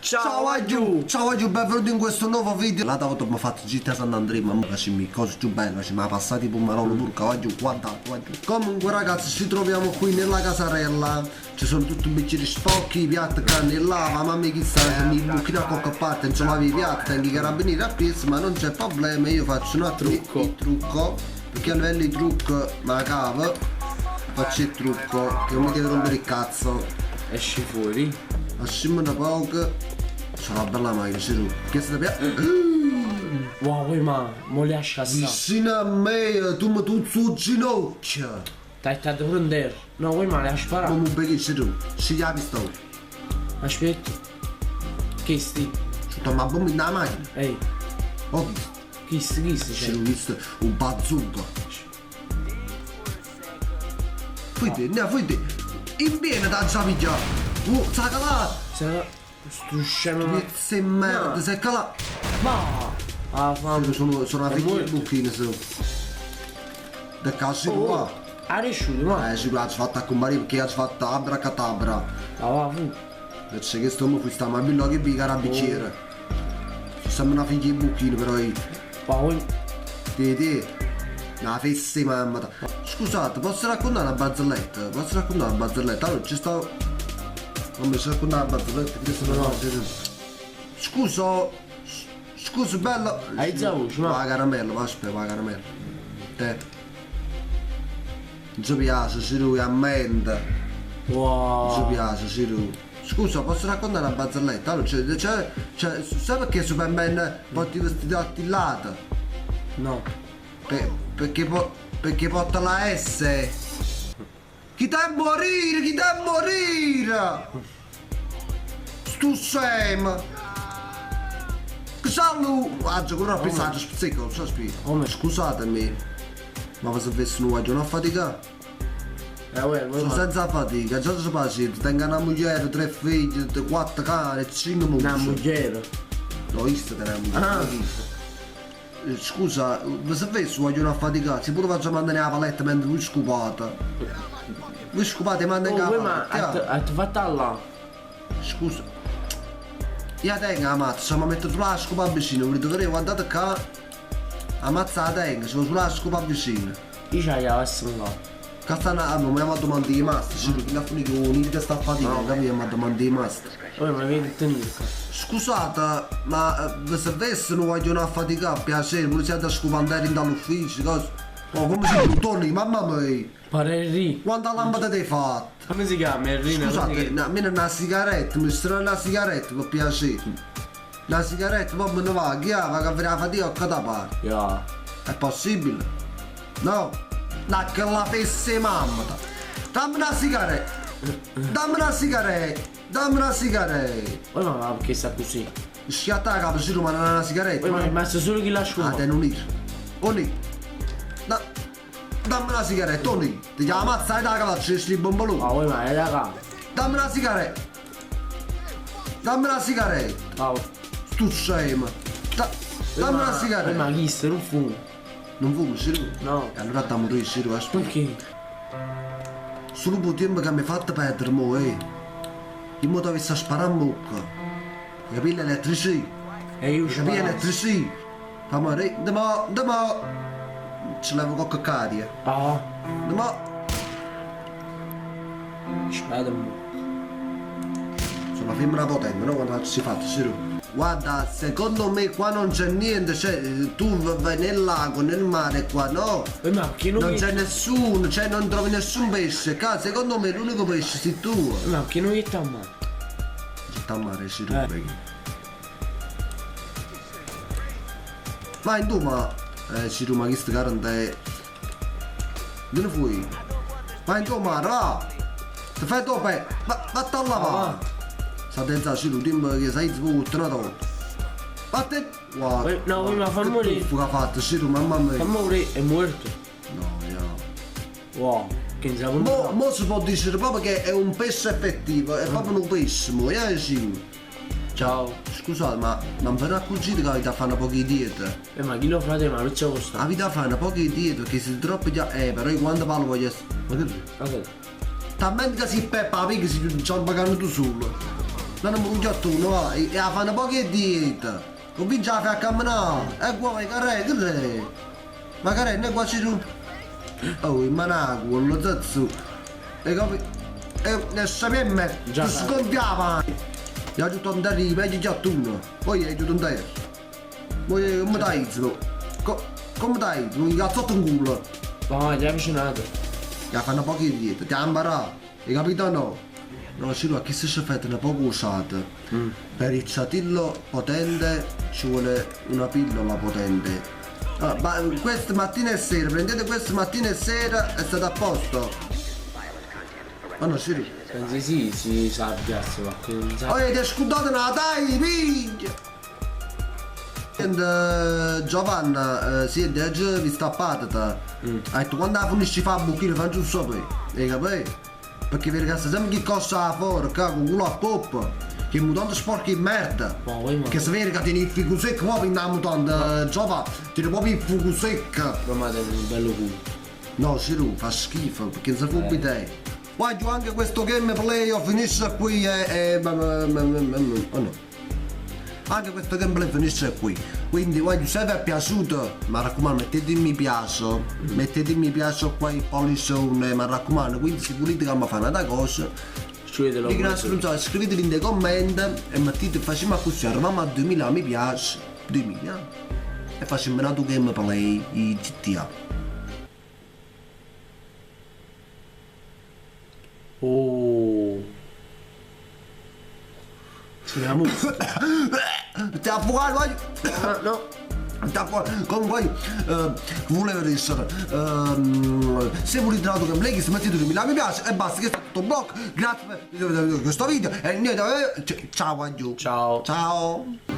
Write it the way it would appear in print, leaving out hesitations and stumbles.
Ciao Aggiù, benvenuti in questo nuovo video. L'altra volta mi fatto GTA San Andrea, ma facciamo cose più belle, ci mi passati tipo un marolo turco, Aggiù, guardate. Comunque ragazzi, ci troviamo qui nella casarella, ci sono tutti un bicchiere spocchi, piatti, canne là, ma mamma che sta, mi buchino a cocca a parte, non ce l'avevi i piatti, tengo i carabinieri a piazza, ma non c'è problema, io faccio un altro trucco, perché a livello di trucco, ma cavo, faccio il trucco, che non mi deve rompere il cazzo. Esci fuori. Lasciamo da poco. C'è una bella macchina, Ciru. Che stai piacendo? Wow, ma mo li lascia stare. Vicino a me, tu mi tuzzi sul ginocchio. Stai a prendere. No, vuoi ma li lasci sparare. Come un becchio, Ciru. Scegli la pistola. Aspetta. Che sti? C'ho una bomba nella macchina. Ehi, Oh, chi sti? Ciru, visto un bazooka. Fuite. In piena da giamiglia. Sacca là. Se sto scemo. Pizza e merda, secca là. Ma. Ah, fammi. Sono una figlia molto. di buchine, su. Da casa qua. Ha riuscito, ma. Ci ha fatto a comparire perché ha fatto abracadabra. Ah, va, fu. Perché che stiamo qui stiamo a billo che bica la bicchiere. Ci siamo una figlia di buchine però io. Ma vuoi. Te. Una fessa mamma. Scusate, posso raccontare una barzelletta? Allora ci sto. Non mi so raccontare una barzelletta che sono no. Scusa bello. Hai già voce, ma. Va caramella, va aspetta, va caramella. Te. Non ci piace, Ciru, a mente. Non ci Wow. piace, Ciru. Scusa, posso raccontare una barzelletta? Allora, sai perché Superman porta i vestiti attillati? No. Perché porta la S. Chi deve morire? Stu Sam. Che salvo? Guarda, con un pensaggio spizzico, non so spiego. Come? Scusatemi, ma se avessi un uomo, non fatica? Vuoi Sono senza fatica, già sono paziente, tengo una moglie, 3 figli, 4 cani, 5 mucce. una moglie. L'ho visto che era una Ah. moglie. Scusa, se avessi vogliono affaticare, si pure faccio mandare la paletta mentre lui scupata. Voi scupate e mandate Oh, la vuoi ma. paletta. Hai fatto là. Scusa. Io tengo la mazza, ma metto sulla scopa vicino, volete vedere, guardate qua. La mazza la tengo, sono sulla scopa vicino. Io c'hai la veste là. Castana, mi ha domandare i master, ci sono finito uniti che sta a fatica, capito? Mi ha domandare i master. Vuoi ma vieni a tenere. Scusate, ma se avessero vogliono affaticare, piacere, pure siete scopandere dall'ufficio, cosa? Oh, come si chiama? Tony, mamma mia! Pareri. Quanta lampada ti hai fatto? Come si chiama? Errina? Scusate, a me una sigaretta, mi strano una sigaretta per piacere. Una sigaretta, poi me ne va, chi ha? Va che avrà fatica a cada parte. Ja. È possibile? No? No, che la fesse mamma! Dammi una sigaretta! Poi ma perché sta così? Schiatta la capo, ma non è una sigaretta. Poi ma è messo solo chi la Ah, scuola. te non ir. Oni. Dammi una sigaretta, Oni. Ti chiama mazza e da cavaccia, ci sti bombolone. Ah, vuoi ma è da capo. Dammi una sigaretta. Ah, Tu scema. Dammi una ma sigaretta. chi sta non fumo? Non fumi, Ciru? No. E allora dammi tu, Ciru, aspetta. Perché? Solo per tempo che mi hai fatto perdere, mo, Io mo ti avessi a sparare a bocca. Capi l'elettricità? E io Capi l'elettricità? Fammi re, demo. Ce l'avevo con caccaria. Ah, Demo. aspetta un po'. Sono una femmina potente, no? Quando si fa, Ciru. Guarda, secondo me qua non c'è niente, cioè tu vai nel lago, nel mare qua, no? Ma perché non Non mi... c'è nessuno, cioè non trovi nessun pesce, qua secondo me l'unico pesce sei tu. Ma perché non gli sta male? Città a mare, Ciru, Ma in tu, ma... Ciru, ma chi sta garante è... Dove fui? Ma in tu, ma va! Ti fai tope! Vatti a lavare! Sta dentro, Ciru, dimmi che sei svuoto una volta. Vatte! Guarda! No, ma fammi morire. Che tuffo che ha fatto, Ciru, mamma mia! Fammi morire, è morto. No, io... Wow, che ne sa Mo si può dire proprio che è un pesce effettivo, è proprio un pesce, mo, Ciru! Ciao. Scusate, ma non ve ne accorgete che avete a fare una poca dieta? Ma chi lo frate, ma non c'è costa. Avete a fare una poca dieta perché siete troppo già... però io quando parlo voglio essere... Ma che... Ok. Talmente che si peppa la pig si ci pagano tu solo. non mi cucciotto uno, va, e la fanno poche dieta. Comincia a fare a camminare, e qua vai carre, che re? Ma carre, ne qua c'è tu? Oh, il manaco, lo zazzo. E capi? E ne sapemme, Già ti sai. sgonfiava. Gli ha giusto andare lì, meglio già tu uno. Poi hai giusto andare. Poi come dai, zio? Come dai? Non gli cazzotto un culo. Vai, ti hai avvicinato. Gli fanno poche diete, ti ha imparato. Hai capito no? No, Ciro, a chi si fa una poco usata. Per il ciatillo potente ci vuole una pillola potente. Ah, ma questa mattina e sera, prendete questa mattina e sera e state a posto. Ma no, Ciro. Pensi sì, si sa piazza qualche non sa. Oh, ti scudate una dai, piglia! Giovanna, siete oggi vi stappate. Ha detto quando finisci fa buchino fa giusto poi. Hai capito? Perché vi ragazzi sempre che cosa fuori, con culo a poppa. Che mutante sporchi in merda. Ma vuoi ma? Che se vedi che tieni il figo secco proprio in una mutanda, Giovanna, tieni proprio il figo secco. Ma te un bello culo. No, Ciro, fa schifo, perché non si può te. Guarda, anche questo gameplay finisce qui oh no. Anche questo gameplay finisce qui. Quindi guarda, se vi è piaciuto, mi raccomando mettete mi piace. Mettete mi piace qua il pollicione, mi raccomando, quindi se volete che mi fa una cosa. Scrivetelo. Ringrazio, scrivetelo nei commenti e mettete, facciamo così, arriviamo a 2000 mi piace. 2000 e facciamo un altro gameplay di GTA. Oh. Speriamo. Ti affogare, vai! No. Ti affogare. Comunque, volevo dire, se volete un altro gameplay, che si mettete 2000 mi piace e basta, che è stato tutto un blocco. Grazie per questo video e niente, ciao, Ciao. Ciao!